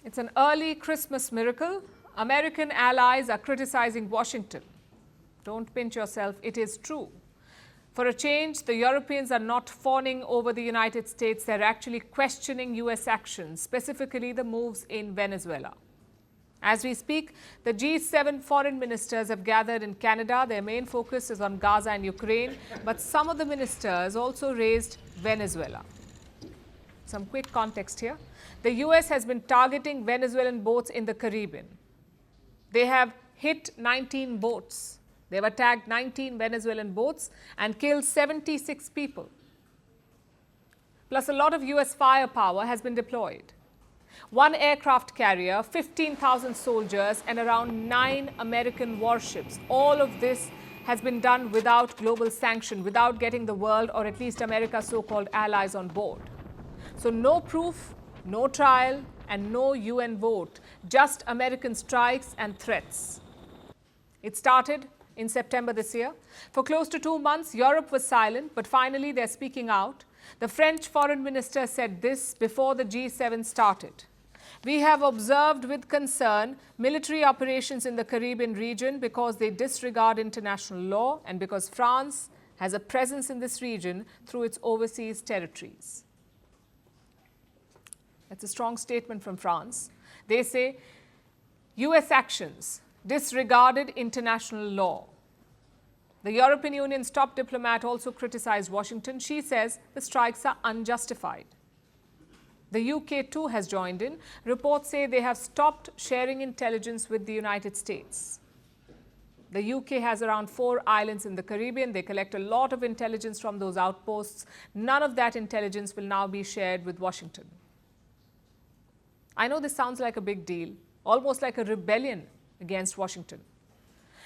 It's an early Christmas miracle. American allies are criticizing Washington. Don't pinch yourself, it is true. For a change, the Europeans are not fawning over the United States. They're actually questioning US actions, specifically the moves in Venezuela. As we speak, the G7 foreign ministers have gathered in Canada. Their main focus is on Gaza and Ukraine, but some of the ministers also raised Venezuela. Some quick context here. The US has been targeting Venezuelan boats in the Caribbean. They have hit 19 boats. They've attacked 19 Venezuelan boats and killed 76 people. Plus, a lot of US firepower has been deployed. One aircraft carrier, 15,000 soldiers, and around 9 American warships. All of this has been done without global sanction, without getting the world, or at least America's so-called allies, on board. So no proof, no trial, and no UN vote, just American strikes and threats. It started in September this year. For close to 2 months, Europe was silent, but finally they're speaking out. The French foreign minister said this before the G7 started. We have observed with concern military operations in the Caribbean region because they disregard international law and because France has a presence in this region through its overseas territories. That's a strong statement from France. They say US actions disregarded international law. The European Union's top diplomat also criticized Washington. She says the strikes are unjustified. The UK too has joined in. Reports say they have stopped sharing intelligence with the United States. The UK has around 4 islands in the Caribbean. They collect a lot of intelligence from those outposts. None of that intelligence will now be shared with Washington. I know this sounds like a big deal, almost like a rebellion against Washington.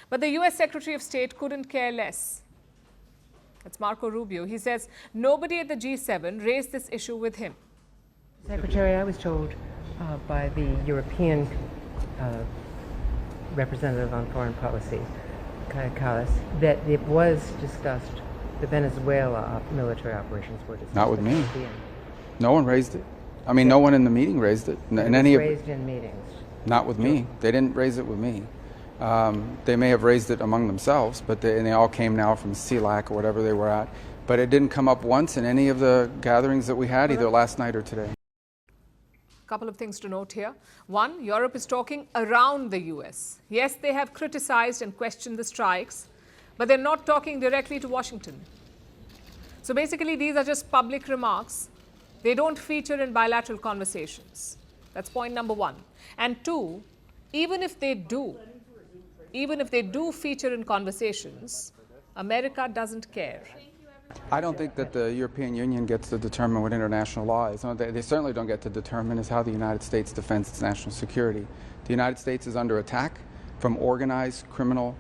But the US Secretary of State couldn't care less. That's Marco Rubio. He says nobody at the G7 raised this issue with him. Secretary, I was told by the European representative on foreign policy, Kaya Kallas, that it was discussed, the Venezuela military operations were discussed. Not with me. No one raised it. I mean, no one in the meeting raised it. Raised in meetings. Not with me. They didn't raise it with me. They may have raised it among themselves, but they all came now from CELAC or whatever they were at. But it didn't come up once in any of the gatherings that we had, either last night or today. Couple of things to note here. One, Europe is talking around the US. Yes, they have criticized and questioned the strikes, but they're not talking directly to Washington. So basically, these are just public remarks. They don't feature in bilateral conversations. That's point number one. And two, even if they do feature in conversations, America doesn't care. I don't think that the European Union gets to determine what international law is. They certainly don't get to determine is how the United States defends its national security. The United States is under attack from organized criminal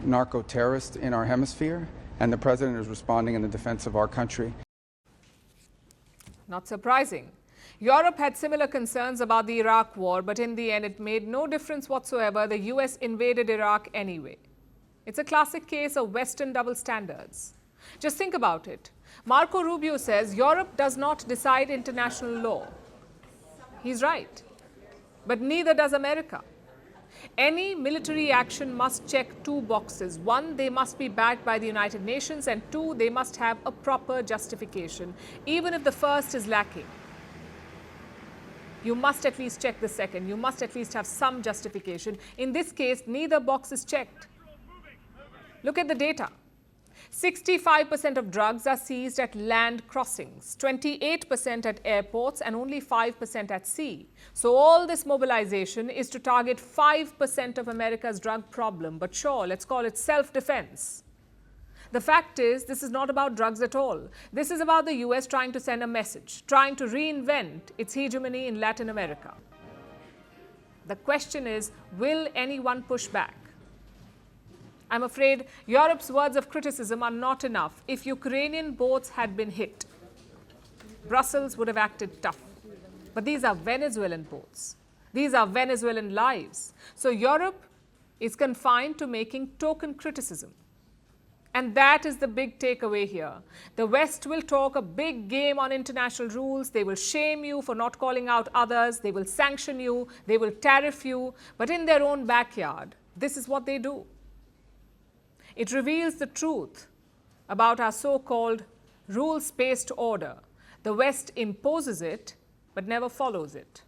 narco-terrorists in our hemisphere, and the President is responding in the defense of our country. Not surprising. Europe had similar concerns about the Iraq war, but in the end it made no difference whatsoever. The US invaded Iraq anyway. It's a classic case of Western double standards. Just think about it. Marco Rubio says Europe does not decide international law. He's right. But neither does America. Any military action must check 2 boxes. 1, they must be backed by the United Nations, and 2, they must have a proper justification, even if the first is lacking. You must at least check the second. You must at least have some justification. In this case, neither box is checked. Look at the data. 65% of drugs are seized at land crossings, 28% at airports, and only 5% at sea. So all this mobilization is to target 5% of America's drug problem. But sure, let's call it self-defense. The fact is, this is not about drugs at all. This is about the US trying to send a message, trying to reinvent its hegemony in Latin America. The question is, will anyone push back? I'm afraid Europe's words of criticism are not enough. If Ukrainian boats had been hit, Brussels would have acted tough. But these are Venezuelan boats. These are Venezuelan lives. So Europe is confined to making token criticism. And that is the big takeaway here. The West will talk a big game on international rules. They will shame you for not calling out others. They will sanction you. They will tariff you. But in their own backyard, this is what they do. It reveals the truth about our so-called rules-based order. The West imposes it, but never follows it.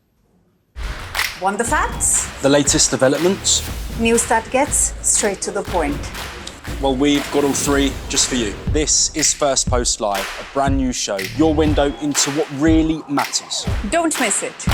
Want the facts? The latest developments? News that gets straight to the point. Well, we've got all three just for you. This is Firstpost Live, a brand new show, your window into what really matters. Don't miss it.